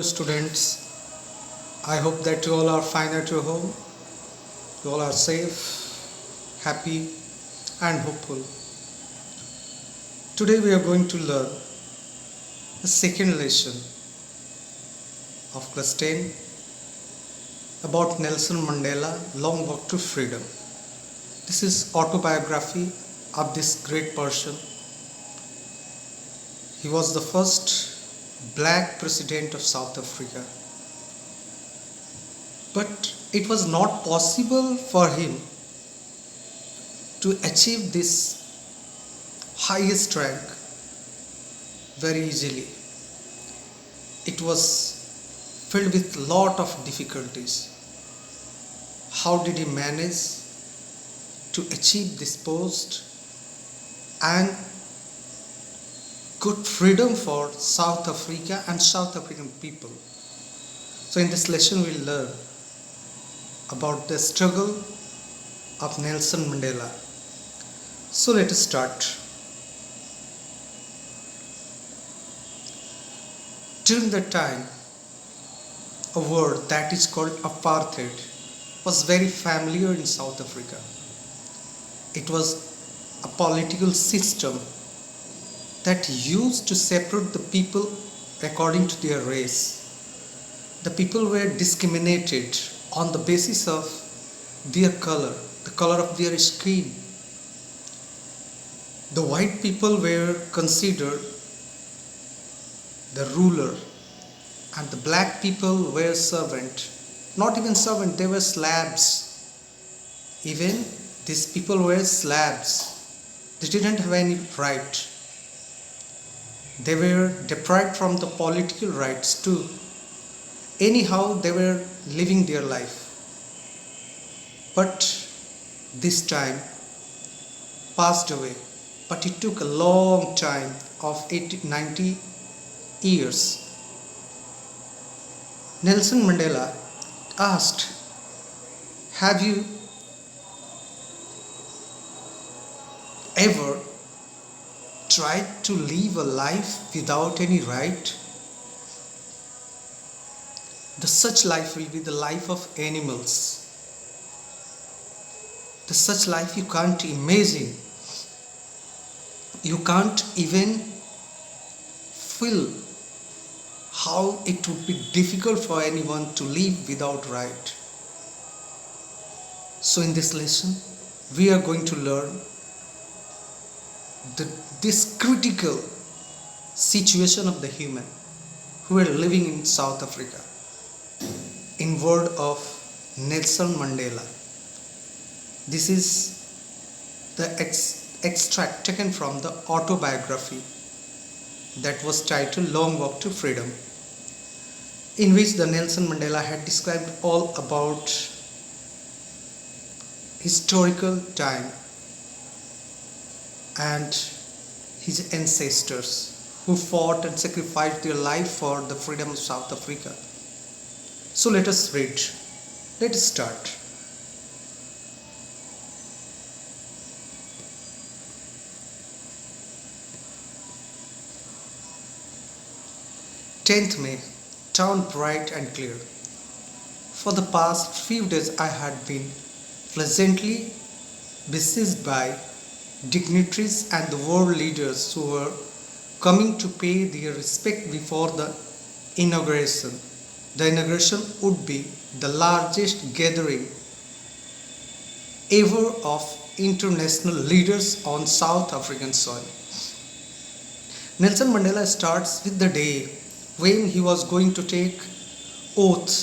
Students, I hope that you all are fine at your home. You all are safe, happy, and hopeful. Today we are going to learn the second lesson of class 10 about Nelson Mandela Long Walk to Freedom. This is autobiography of this great person. He was the first black president of South Africa. But it was not possible for him to achieve this highest rank very easily. It was filled with lot of difficulties. How did he manage to achieve this post and good freedom for South Africa and South African people? So in this lesson we'll learn about the struggle of Nelson Mandela. So let us start. During that time, a word that is called apartheid was very familiar in South Africa. It was a political system that used to separate the people according to their race. The people were discriminated on the basis of their color, the color of their skin. The white people were considered the ruler and the black people were servant. Not even servant, they were slabs. Even these people were slabs. They didn't have any right. They were deprived from the political rights too. Anyhow, they were living their life. But this time passed away. But it took a long time of 90 years. Nelson Mandela asked, have you ever tried to live a life without any right? The such life will be the life of animals. The such life you can't imagine. You can't even feel how it would be difficult for anyone to live without right. So in this lesson, we are going to learn this critical situation of the human who are living in South Africa. In word of Nelson Mandela. This is the extract taken from the autobiography that was titled Long Walk to Freedom, in which the Nelson Mandela had described all about historical time and his ancestors who fought and sacrificed their life for the freedom of South Africa. So let us read. Let us start. "10th May, town bright and clear. For the past few days I had been pleasantly besieged by dignitaries and the world leaders who were coming to pay their respect before the inauguration. The inauguration would be the largest gathering ever of international leaders on South African soil. Nelson Mandela starts with the day when he was going to take oath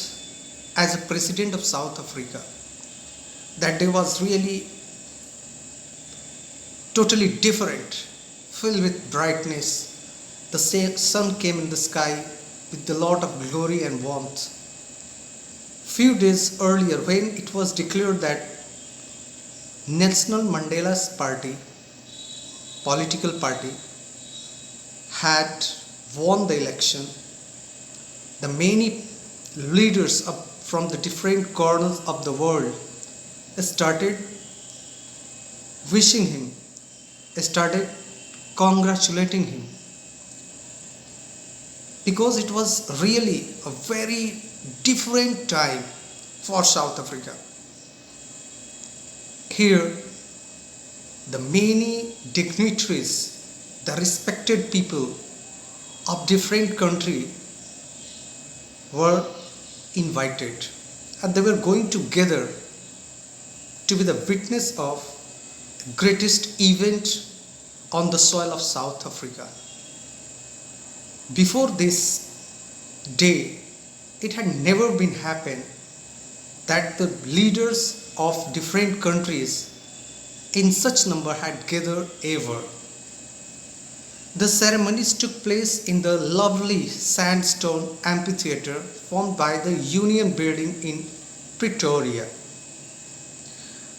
as a president of South Africa. That day was really totally different, filled with brightness. The sun came in the sky with a lot of glory and warmth. Few days earlier, when it was declared that Nelson Mandela's party, political party, had won the election, the many leaders from the different corners of the world started wishing him, started congratulating him. because it was really a very different time for South Africa. Here, the many dignitaries, the respected people of different country were invited, and they were going together to be the witness of greatest event on the soil of South Africa. Before this day, it had never been happened that the leaders of different countries in such number had gathered ever. The ceremonies took place in the lovely sandstone amphitheatre formed by the Union Building in Pretoria.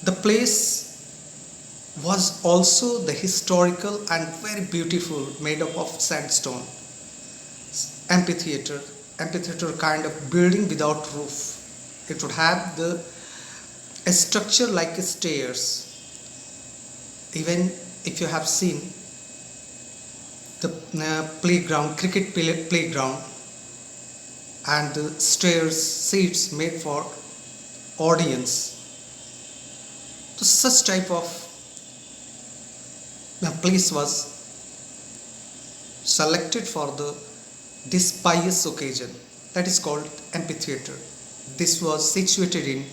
The place was also the historical and very beautiful, made up of sandstone amphitheatre kind of building without roof. It would have a structure like stairs. Even if you have seen the playground, cricket playground, and the stairs, seats made for audience. So such type of place was selected for this pious occasion, that is called amphitheatre. This was situated in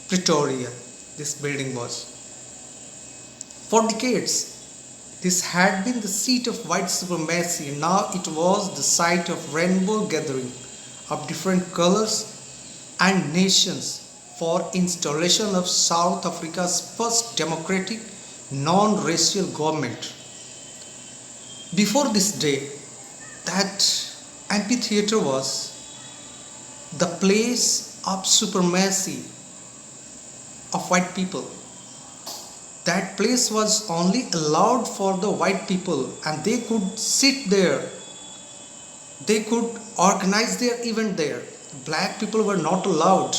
Pretoria. This building was. For decades, this had been the seat of white supremacy, and now it was the site of rainbow gathering of different colors and nations for installation of South Africa's first democratic non-racial government. Before this day, that amphitheatre was the place of supremacy of white people. That place was only allowed for the white people, and they could sit there. They could organize their event there. Black people were not allowed.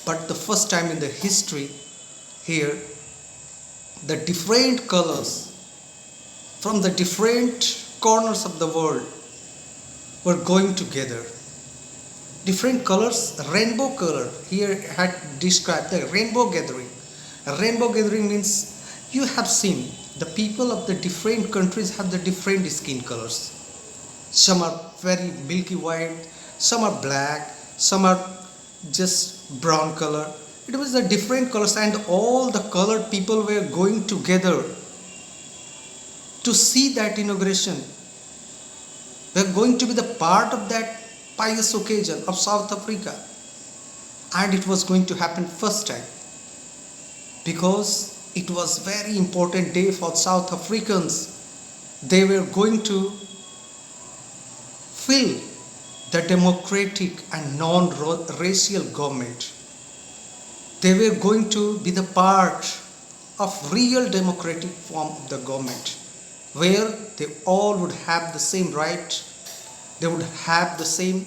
But the first time in the history here, the different colors from the different corners of the world were going together. Different colors, rainbow color. Here had described the rainbow gathering. A rainbow gathering means you have seen the people of the different countries have the different skin colors. Some are very milky white, some are black, some are just brown color. It was the different colors, and all the colored people were going together to see that inauguration. We are going to be the part of that pious occasion of South Africa, and it was going to happen first time because it was very important day for South Africans. They were going to fill the democratic and non-racial government. They were going to be the part of real democratic form of the government, where they all would have the same right, they would have the same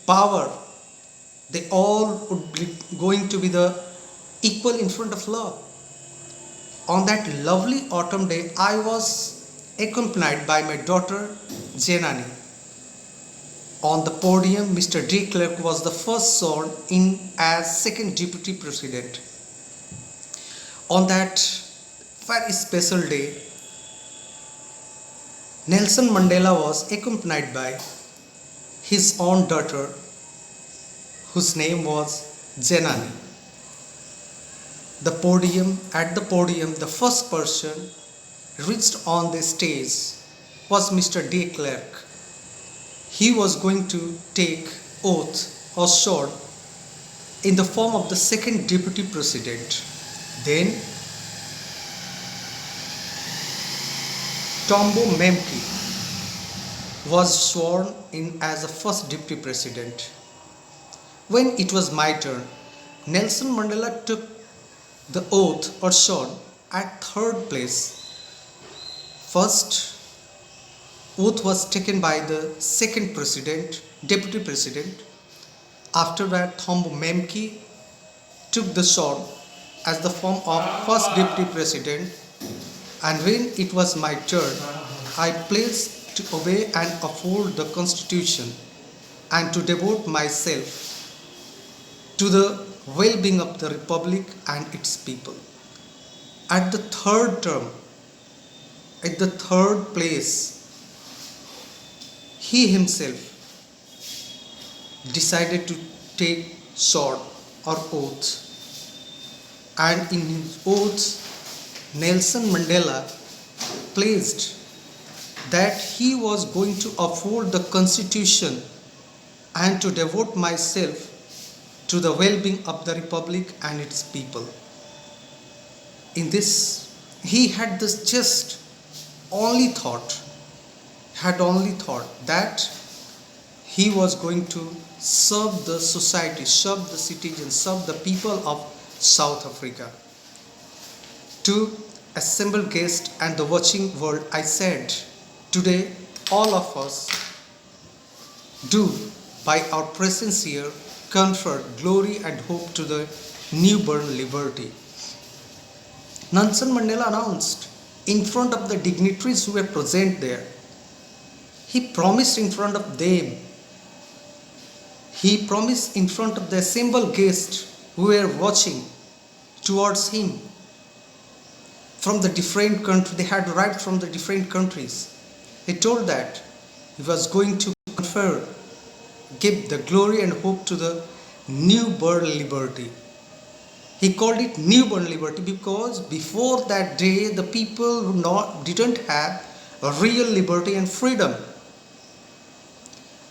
power, they all would be going to be the equal in front of law. On that lovely autumn day, I was accompanied by my daughter Jenani. On the podium, Mr. de Klerk was the first sworn in as second deputy president. On that very special day, Nelson Mandela was accompanied by his own daughter, whose name was Jenani. At the podium, the first person reached on the stage was Mr. de Klerk. He was going to take oath or sword in the form of the second deputy president. Then Thabo Mbeki was sworn in as the first deputy president. When it was my turn, Nelson Mandela took the oath or sword at third place. First oath was taken by the second president, deputy president. After that, Thabo Mbeki took the sword as the form of first deputy president. And when it was my turn, I pledged to obey and uphold the Constitution and to devote myself to the well-being of the Republic and its people. At the third term, at the third place, he himself decided to take sword or oath. And in his oath, Nelson Mandela pledged that he was going to uphold the Constitution and to devote myself to the well-being of the Republic and its people. In this, he had this just only thought, that he was going to serve the society, serve the citizens, serve the people of South Africa. To assembled guests and the watching world, I said, today all of us do, by our presence here, confer glory and hope to the newborn liberty. Nelson Mandela announced in front of the dignitaries who were present there. He promised in front of them. He promised in front of the assembled guests who were watching towards him from the different countries. They had arrived from the different countries. He told that he was going to give the glory and hope to the newborn liberty. He called it newborn liberty because before that day the people didn't have a real liberty and freedom.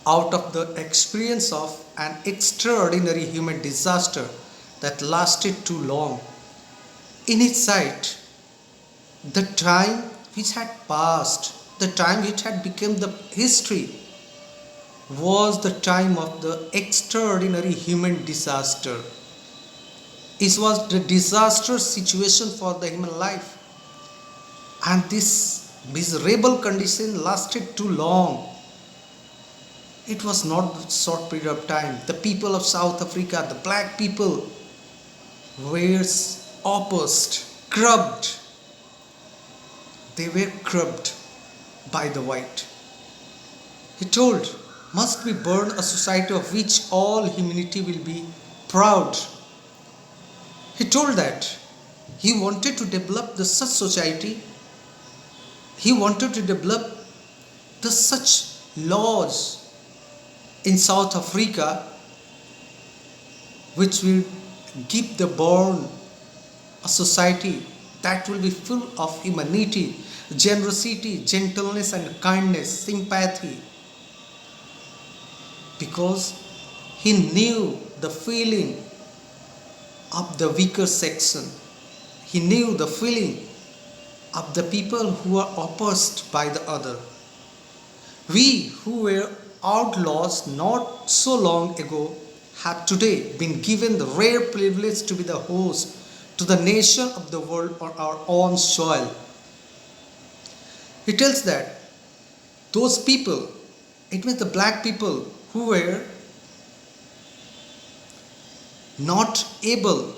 Out of the experience of an extraordinary human disaster that lasted too long, in his sight, the time which had passed, the time which had become the history, was the time of the extraordinary human disaster. It was the disastrous situation for the human life. And this miserable condition lasted too long. It was not a short period of time. The people of South Africa, the black people, were oppressed, scrubbed. They were scrubbed by the white. He told, must we burn a society of which all humanity will be proud. He told that he wanted to develop such society. He wanted to develop such laws in South Africa which will give the born a society that will be full of humanity, generosity, gentleness and kindness, sympathy. Because he knew the feeling of the weaker section. He knew the feeling of the people who are oppressed by the other. We who were outlaws not so long ago have today been given the rare privilege to be the host to the nation of the world on our own soil. He tells that those people, it means the black people who were not able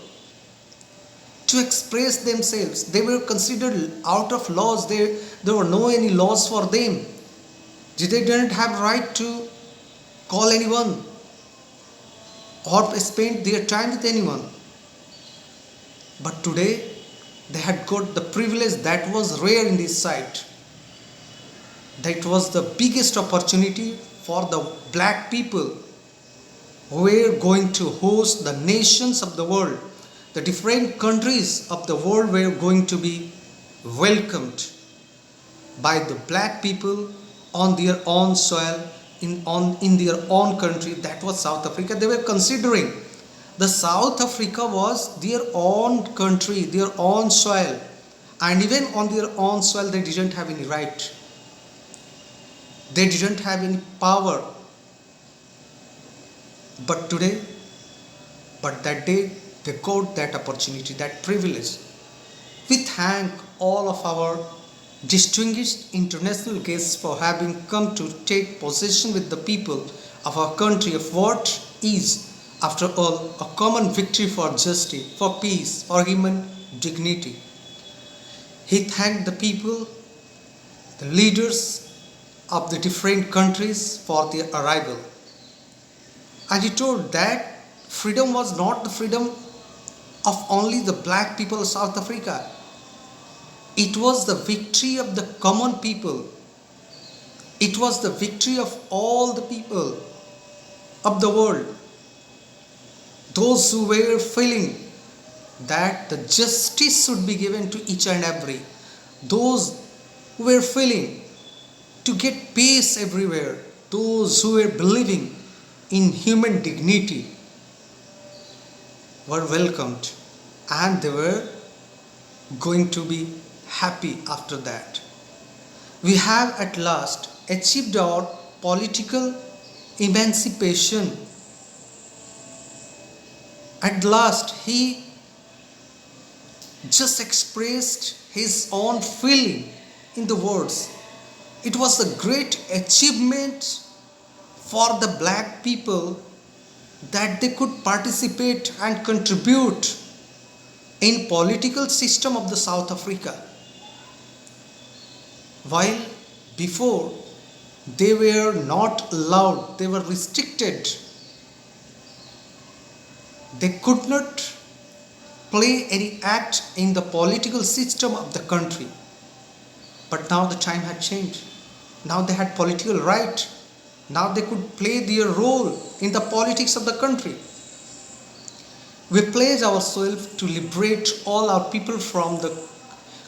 to express themselves, they were considered out of laws. There were no any laws for them. They didn't have right to call anyone or spend their time with anyone. But today they had got the privilege that was rare in this sight. That was the biggest opportunity for the black people who were going to host the nations of the world. The different countries of the world were going to be welcomed by the black people on their own soil, in their own country. That was South Africa. They were considering the South Africa was their own country, their own soil, and even on their own soil they didn't have any right. They didn't have any power. But that day, they got that opportunity, that privilege. We thank all of our distinguished international guests for having come to take possession with the people of our country of what is, after all, a common victory for justice, for peace, for human dignity. He thanked the people, the leaders of the different countries for their arrival. And he told that freedom was not the freedom of only the black people of South Africa. It was the victory of the common people. It was the victory of all the people of the world. Those who were feeling that the justice should be given to each and every. Those who were feeling to get peace everywhere. Those who were believing in human dignity were welcomed, and they were going to be happy after that. We have at last achieved our political emancipation. At last, he just expressed his own feeling in the words. It was a great achievement for the black people that they could participate and contribute in political system of the South Africa. While before they were not allowed, they were restricted. They could not play any act in the political system of the country. But now the time had changed. Now they had political right. Now they could play their role in the politics of the country. We pledge ourselves to liberate all our people from the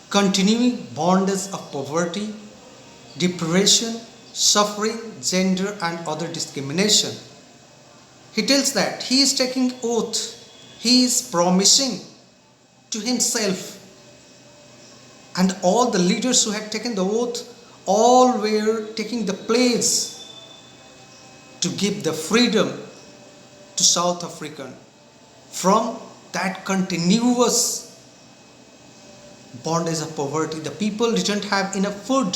continuing bondage of poverty, deprivation, suffering, gender and other discrimination. He tells that he is taking oath. He is promising to himself, and all the leaders who had taken the oath, all were taking the pledge to give the freedom to South African from that continuous bondage of poverty. The people didn't have enough food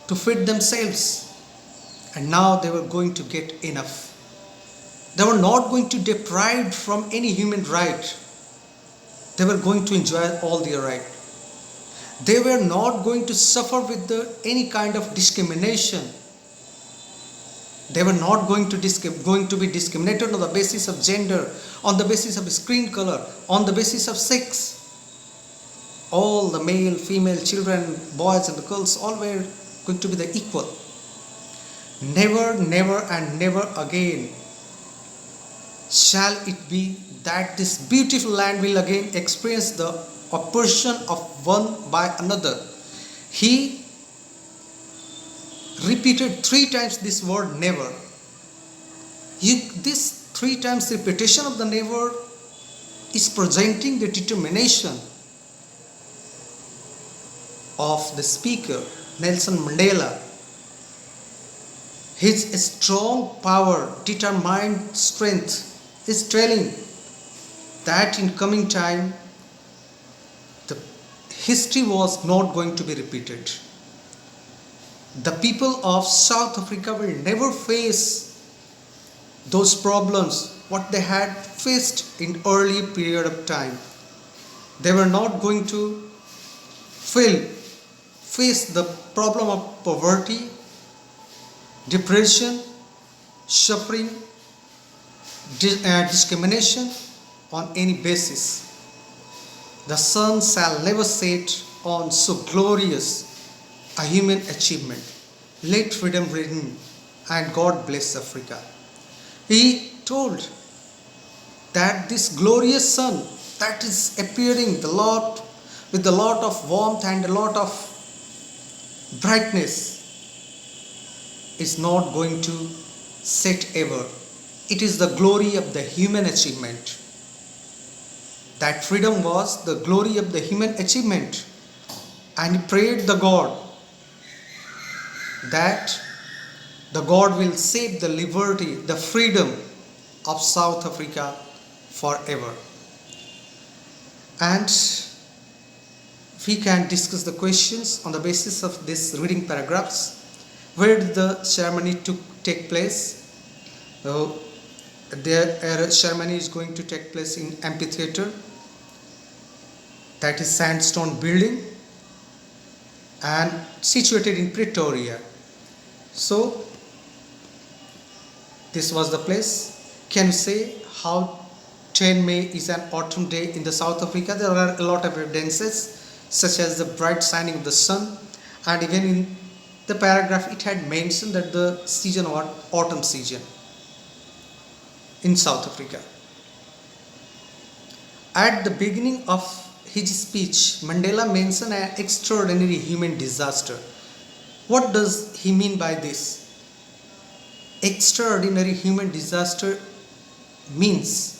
to feed themselves, and now they were going to get enough. They were not going to deprive from any human right. They were going to enjoy all their right. They were not going to suffer with any kind of discrimination. They were not going to be discriminated on the basis of gender, on the basis of skin color, on the basis of sex. All the male, female, children, boys and the girls, all were going to be the equal. Never, never and never again shall it be that this beautiful land will again experience the oppression of one by another. He repeated 3 times this word never. This 3 times repetition of the never is presenting the determination of the speaker, Nelson Mandela. His strong power, determined strength is telling that in coming time the history was not going to be repeated. The people of South Africa will never face those problems what they had faced in early period of time. They were not going to face the problem of poverty, depression, suffering, discrimination on any basis. The sun shall never set on so glorious a human achievement. Let freedom reign and God bless Africa. He told that this glorious sun that is appearing with a lot of warmth and a lot of brightness is not going to set ever. It is the glory of the human achievement. That freedom was the glory of the human achievement. And he prayed the God that the God will save the liberty, the freedom of South Africa forever. And we can discuss the questions on the basis of this reading paragraphs. Where did the ceremony take place? Their ceremony is going to take place in amphitheater, that is sandstone building and situated in Pretoria. So this was the place. Can you say how 10 May is an autumn day in the South Africa? There are a lot of evidences such as the bright shining of the sun, and even in the paragraph it had mentioned that the season was autumn season in South Africa. At the beginning of his speech, Mandela mentioned an extraordinary human disaster. What does he mean by this? Extraordinary human disaster means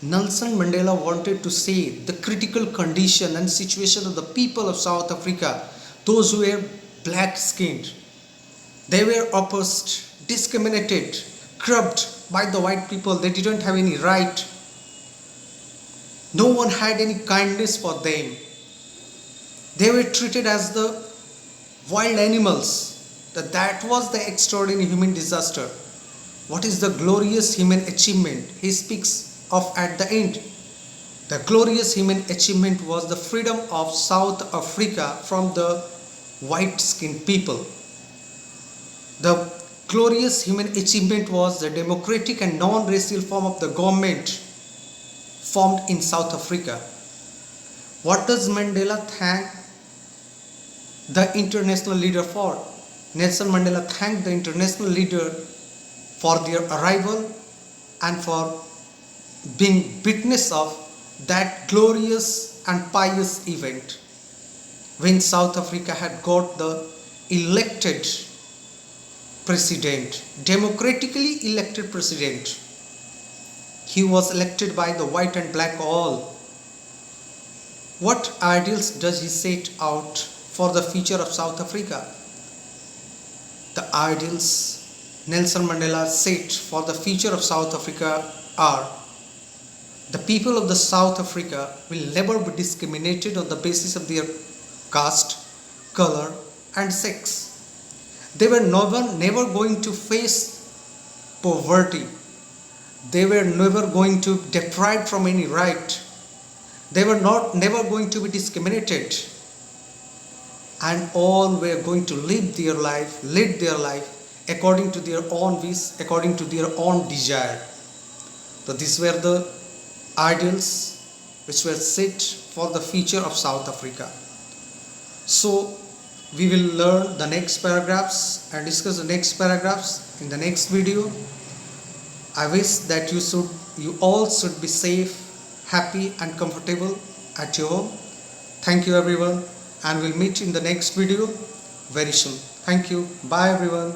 Nelson Mandela wanted to say the critical condition and situation of the people of South Africa, those who were black skinned. They were oppressed, discriminated, corrupted by the white people. They didn't have any right. No one had any kindness for them. They were treated as the wild animals. That was the extraordinary human disaster. What is the glorious human achievement he speaks of at the end? The glorious human achievement was the freedom of South Africa from the white-skinned people. The glorious human achievement was the democratic and non-racial form of the government formed in South Africa. What does Mandela thank the international leader for? Nelson Mandela thanked the international leader for their arrival and for being witness of that glorious and pious event when South Africa had got the elected president, democratically elected president. He was elected by the white and black all. What ideals does he set out for the future of South Africa? The ideals Nelson Mandela set for the future of South Africa are: the people of the South Africa will never be discriminated on the basis of their caste, color and sex. They were never going to face poverty. They were never going to be deprived from any right. They were never going to be discriminated. And all were going to lead their life according to their own wish, according to their own desire. So these were the ideals which were set for the future of South Africa. So we will learn the next paragraphs and discuss the next paragraphs in the next video. I wish that you all should be safe, happy and comfortable at your home. Thank you everyone, and we'll meet in the next video very soon. Thank you. Bye everyone.